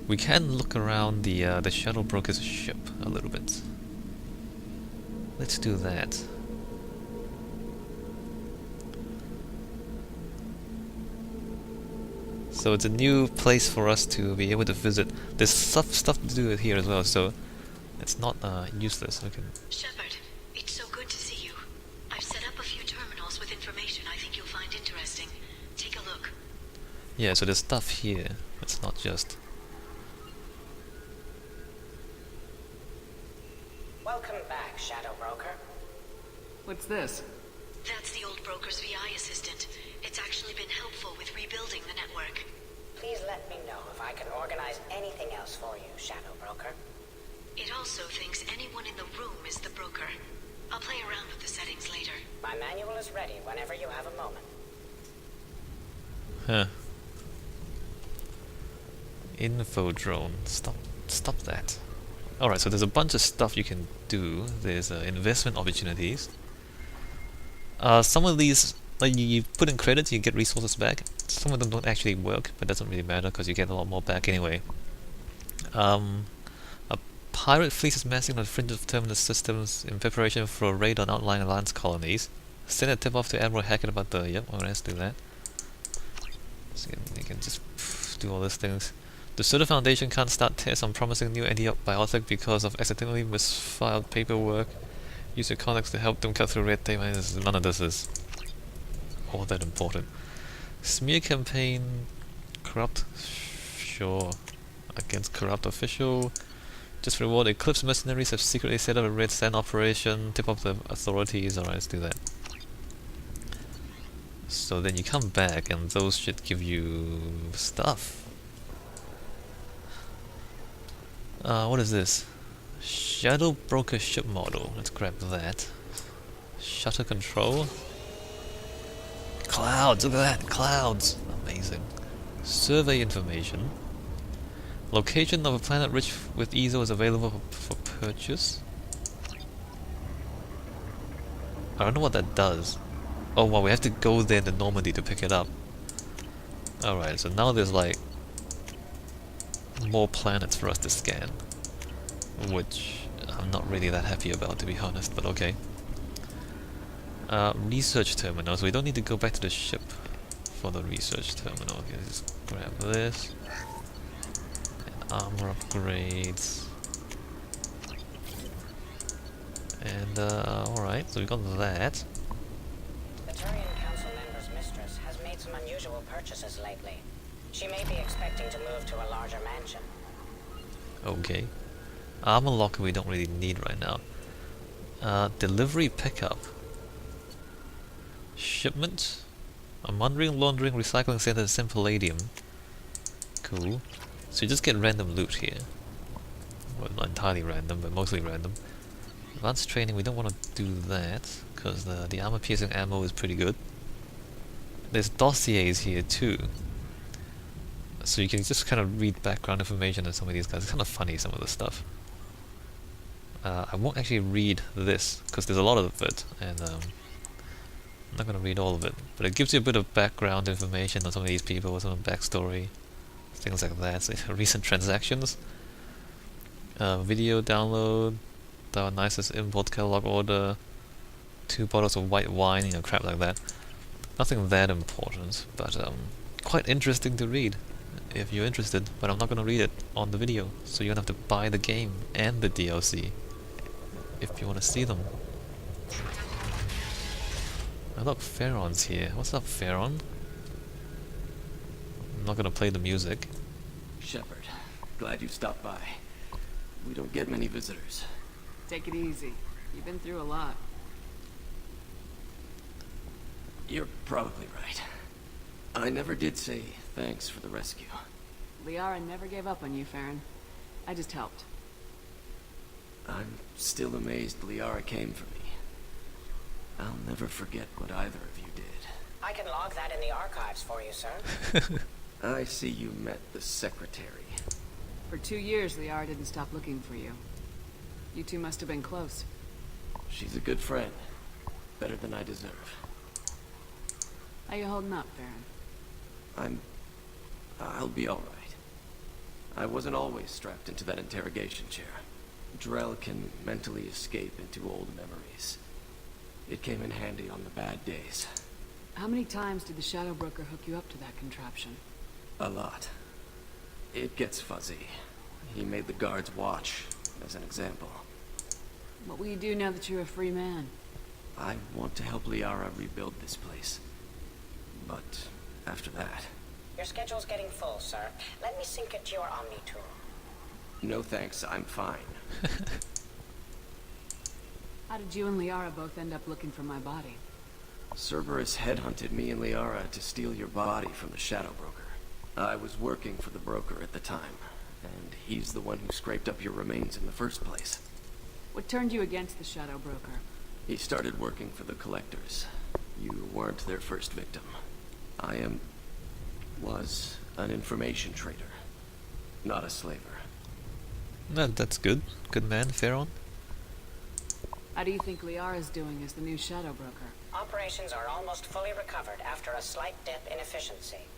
We can look around the shuttle broker's ship a little bit. Let's do that. So it's a new place for us to be able to visit. There's stuff to do here as well, so it's not useless. We can. Shepard, it's so good to see you. I've set up a few terminals with information I think you'll find interesting. Take a look. Yeah, so there's stuff here. It's not just. Welcome back, Shadow Broker. What's this? That's the old broker's VI assistant. It's actually been helpful with rebuilding the network. Please let me know if I can organize anything else for you, Shadow Broker. It also thinks anyone in the room is the broker. I'll play around with the settings later. My manual is ready whenever you have a moment. Huh. Info drone. Stop that. Alright, so there's a bunch of stuff you can do. There's investment opportunities. Some of these, like you put in credits, you get resources back. Some of them don't actually work, but doesn't really matter because you get a lot more back anyway. A pirate fleet is massing on the fringe of terminus systems in preparation for a raid on outlying alliance colonies. Send a tip off to Admiral Hackett about the... Yep, alright, let's do that. So you can just do all these things. The Soda Foundation can't start tests on promising new antibiotic because of accidentally misfiled paperwork. Use your contacts to help them cut through red tape. None of this is all that important. Smear campaign, corrupt, sure, against corrupt official. Just reward Eclipse mercenaries have secretly set up a red sand operation. Tip off the authorities. Alright, let's do that. So then you come back and those should give you stuff. What is this? Shadow Broker ship model. Let's grab that. Shutter control. Clouds, look at that! Clouds! Amazing. Survey information. Location of a planet rich with ESO is available for purchase. I don't know what that does. Oh wow, we have to go there to Normandy to pick it up. Alright, so now there's like more planets for us to scan, which I'm not really that happy about, to be honest, but okay. Research terminal, so we don't need to go back to the ship for the research terminal. Okay, just grab this. And armor upgrades. And alright, so we got that. The Turian Council member's mistress has made some unusual purchases lately. She may be expecting to move to a larger mansion. Okay. Armor locker we don't really need right now. Delivery pickup. Shipment. A mundering laundering recycling center to send palladium. Cool. So you just get random loot here. Well, not entirely random, but mostly random. Advanced training, we don't want to do that, because the armor piercing ammo is pretty good. There's dossiers here too. So you can just kind of read background information on some of these guys. It's kind of funny, some of the stuff. I won't actually read this, because there's a lot of it, and I'm not going to read all of it. But it gives you a bit of background information on some of these people, some of the backstory, things like that. So recent transactions. Video download, our nicest import catalog order, 2 bottles of white wine, you know, crap like that. Nothing that important, but quite interesting to read if you're interested, but I'm not going to read it on the video, so you're going to have to buy the game and the DLC if you want to see them. Oh look, Pharaon's here. What's up, Pharaon? I'm not going to play the music. Shepard, glad you stopped by. We don't get many visitors. Take it easy. You've been through a lot. You're probably right. I never did say thanks for the rescue. Liara never gave up on you, Farron. I just helped. I'm still amazed Liara came for me. I'll never forget what either of you did. I can log that in the archives for you, sir. I see you met the secretary. For 2 years, Liara didn't stop looking for you. You two must have been close. She's a good friend. Better than I deserve. How you holding up, Farron? I'll be alright. I wasn't always strapped into that interrogation chair. Drell can mentally escape into old memories. It came in handy on the bad days. How many times did the Shadow Broker hook you up to that contraption? A lot. It gets fuzzy. He made the guards watch, as an example. What will you do now that you're a free man? I want to help Liara rebuild this place. But after that... Your schedule's getting full, sir. Let me sync it to your Omni tool. No thanks, I'm fine. How did you and Liara both end up looking for my body? Cerberus headhunted me and Liara to steal your body from the Shadow Broker. I was working for the broker at the time, and he's the one who scraped up your remains in the first place. What turned you against the Shadow Broker? He started working for the Collectors. You weren't their first victim. Was an information trader, not a slaver. That's good. Good man, Pharaon. How do you think Liara's doing as the new Shadow Broker? Operations are almost fully recovered after a slight dip in efficiency.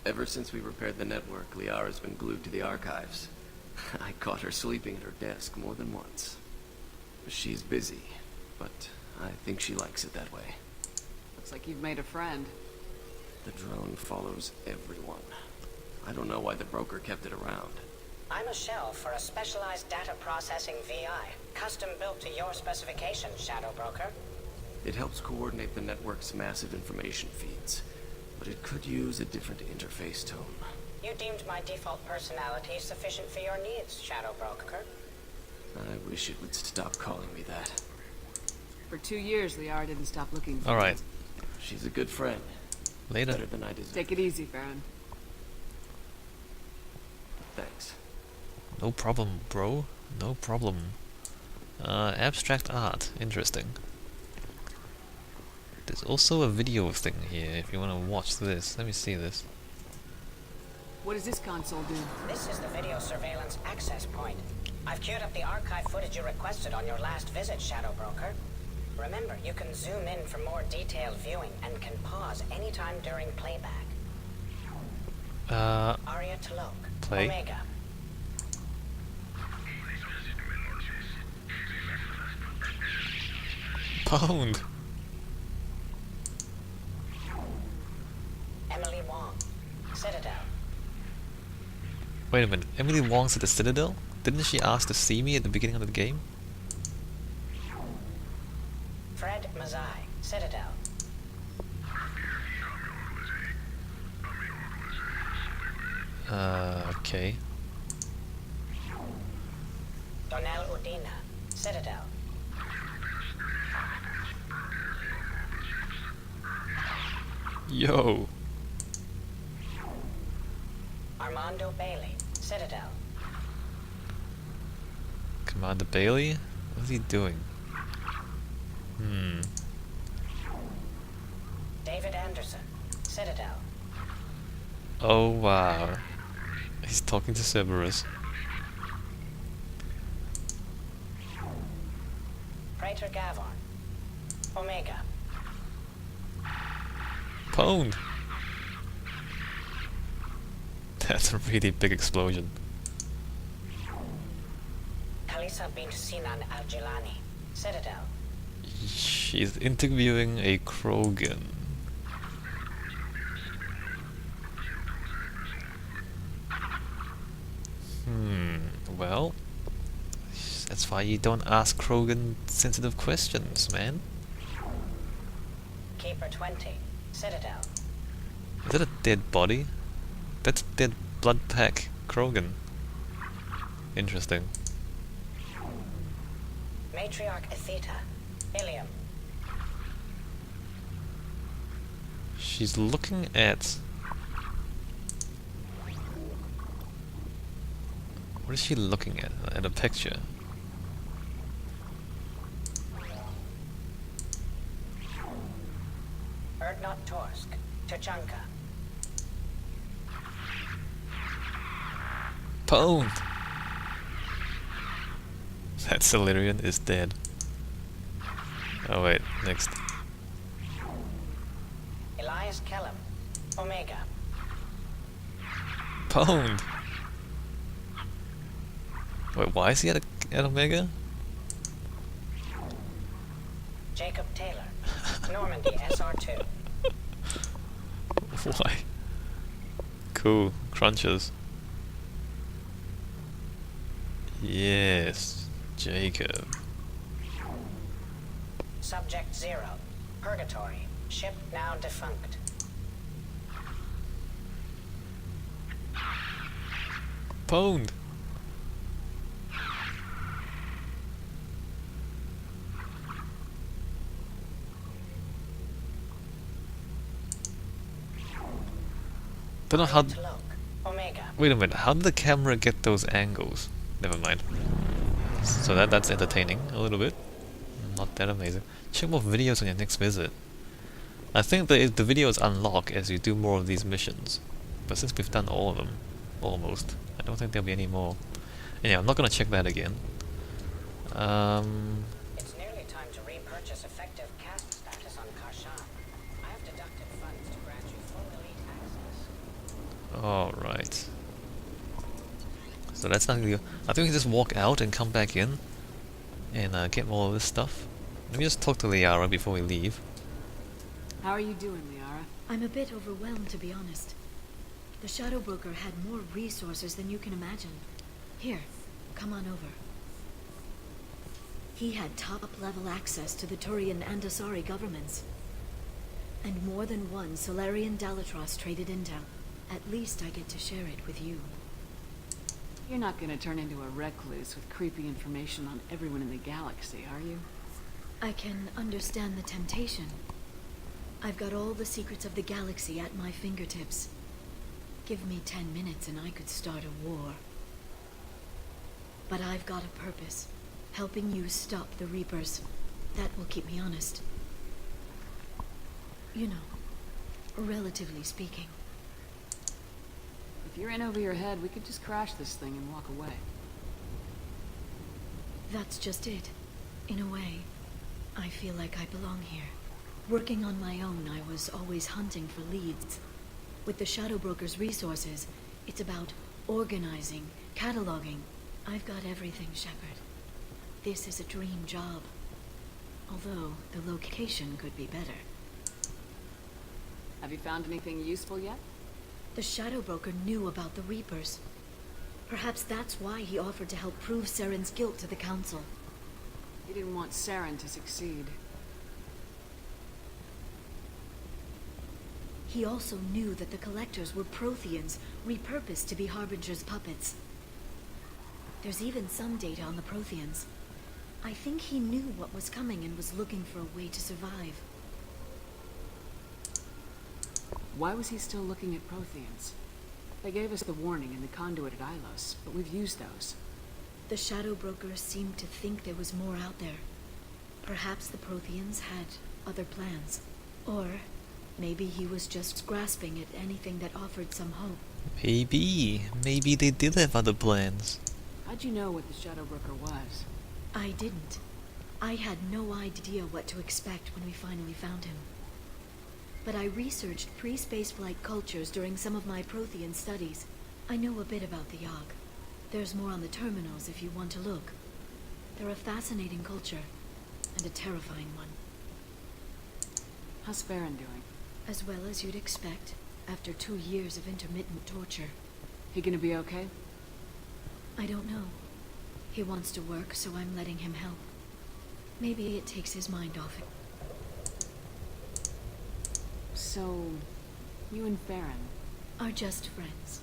Ever since we repaired the network, Liara's been glued to the archives. I caught her sleeping at her desk more than once. She's busy, but I think she likes it that way. Looks like you've made a friend. The drone follows everyone. I don't know why the broker kept it around. I'm a shell for a specialized data processing VI, custom built to your specifications, Shadow Broker. It helps coordinate the network's massive information feeds, but it could use a different interface tone. You deemed my default personality sufficient for your needs, Shadow Broker. I wish it would stop calling me that. For 2 years, Liara didn't stop looking for Alright, She's a good friend. later. Better than I deserve. Take it easy, Farron. Thanks. No problem, bro. No problem. Abstract art. Interesting. There's also a video thing here if you want to watch this. Let me see this. What does this console do? This is the video surveillance access point. I've queued up the archive footage you requested on your last visit, Shadow Broker. Remember, you can zoom in for more detailed viewing and can pause anytime during playback. Aria Talok. Play. Omega. Pound! Emily Wong. Citadel. Wait a minute, Emily Wong's at the Citadel? Didn't she ask to see me at the beginning of the game? Fred Mazai. Citadel. Okay. Donnell Udina. Citadel. Yo! Armando Bailey. Citadel. Commander Bailey? What's he doing? David Anderson. Citadel. Oh wow. He's talking to Cerberus. Praetor Gavon. Omega. Pwned! That's a really big explosion. Kalisa bint Sinan Al-Jilani. Citadel. She's interviewing a Krogan. Well, that's why you don't ask Krogan sensitive questions, man. Keeper 20. Citadel. Is that a dead body? That's a dead blood pack Krogan. Interesting. Matriarch Atheta. Ilium. She's looking at... What is she looking at? At a picture. Erdnot Torsk. Tuchanka. Pwned! That Silurian is dead. Oh wait, next. Elias Kellum. Omega. Pwned! Wait, why is he at Omega? Jacob Taylor, Normandy SR2. Why? Cool. Crunches. Yes. Jacob. Subject 0, Purgatory, ship now defunct. Pwned. Don't know how. Look, Omega. Wait a minute. How did the camera get those angles? Never mind. So that's entertaining a little bit. Not that amazing. Check more videos on your next visit. I think the videos unlock as you do more of these missions, but since we've done all of them, almost, I don't think there'll be any more. Anyway, I'm not gonna check that again. It's nearly time to repurchase effective caste status on Karshan. I have deducted funds to grant you full elite access. Alright. So that's not gonna go. I think we can just walk out and come back in and get more of this stuff. Let me just talk to Liara before we leave. How are you doing, Liara? I'm a bit overwhelmed, to be honest. The Shadow Broker had more resources than you can imagine. Here, come on over. He had top-level access to the Turian and Asari governments. And more than one Solarian Dalatros traded intel. At least I get to share it with you. You're not gonna turn into a recluse with creepy information on everyone in the galaxy, are you? I can understand the temptation. I've got all the secrets of the galaxy at my fingertips. Give me 10 minutes and I could start a war. But I've got a purpose. Helping you stop the Reapers. That will keep me honest. You know, relatively speaking. If you're in over your head, we could just crash this thing and walk away. That's just it. In a way, I feel like I belong here. Working on my own, I was always hunting for leads. With the Shadow Broker's resources, it's about organizing, cataloging. I've got everything, Shepard. This is a dream job. Although, the location could be better. Have you found anything useful yet? The Shadow Broker knew about the Reapers. Perhaps that's why he offered to help prove Saren's guilt to the Council. He didn't want Saren to succeed. He also knew that the Collectors were Protheans, repurposed to be Harbinger's puppets. There's even some data on the Protheans. I think he knew what was coming and was looking for a way to survive. Why was he still looking at Protheans? They gave us the warning in the conduit at Ilos, but we've used those. The Shadow Broker seemed to think there was more out there. Perhaps the Protheans had other plans. Or maybe he was just grasping at anything that offered some hope. Maybe they did have other plans. How'd you know what the Shadow Broker was? I didn't. I had no idea what to expect when we finally found him. But I researched pre-spaceflight cultures during some of my Prothean studies. I know a bit about the Yogg. There's more on the terminals if you want to look. They're a fascinating culture, and a terrifying one. How's Farron doing? As well as you'd expect, after 2 years of intermittent torture. He gonna be okay? I don't know. He wants to work, so I'm letting him help. Maybe it takes his mind off it. So, you and Farron Are just friends.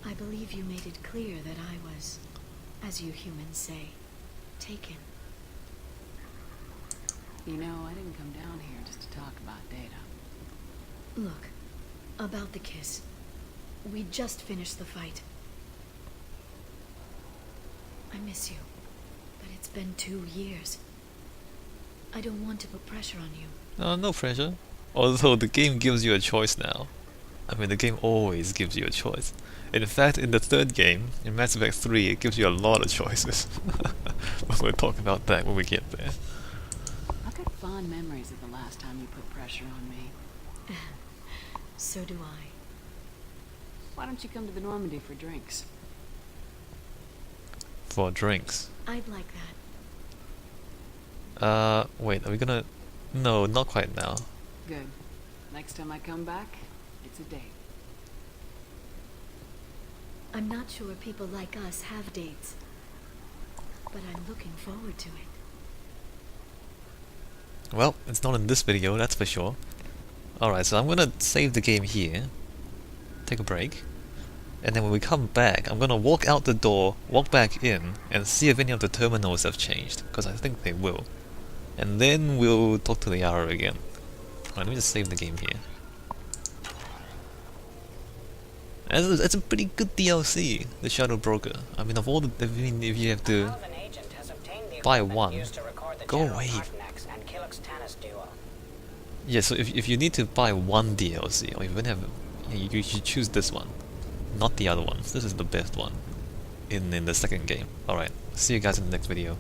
I believe you made it clear that I was, as you humans say, taken. You know, I didn't come down here just to talk about data. Look, about the kiss. We just finished the fight. I miss you, but it's been 2 years. I don't want to put pressure on you. No pressure. Although the game gives you a choice now. I mean, the game always gives you a choice. And in fact, in the third game, in Mass Effect 3, it gives you a lot of choices. But we'll talk about that when we get there. I've got fond memories of the last time you put pressure on me. So do I. Why don't you come to the Normandy for drinks? for drinks. I'd like that. Wait, are we gonna... No, not quite now. Good. Next time I come back, it's a date. I'm not sure people like us have dates, but I'm looking forward to it. Well, it's not in this video, that's for sure. Alright, so I'm gonna save the game here, take a break, and then when we come back, I'm gonna walk out the door, walk back in, and see if any of the terminals have changed, because I think they will. And then we'll talk to Liara again. Alright, let me just save the game here. It's a pretty good DLC, the Shadow Broker. I mean, of all the... I mean, if you have to Alvin agent has obtained the buy equipment one, used to record the go General away. Artnex and Kilix-Tanis duo. Yeah, so if you need to buy one DLC, or if you don't have... You should choose this one, not the other ones. This is the best one in the second game. Alright, see you guys in the next video.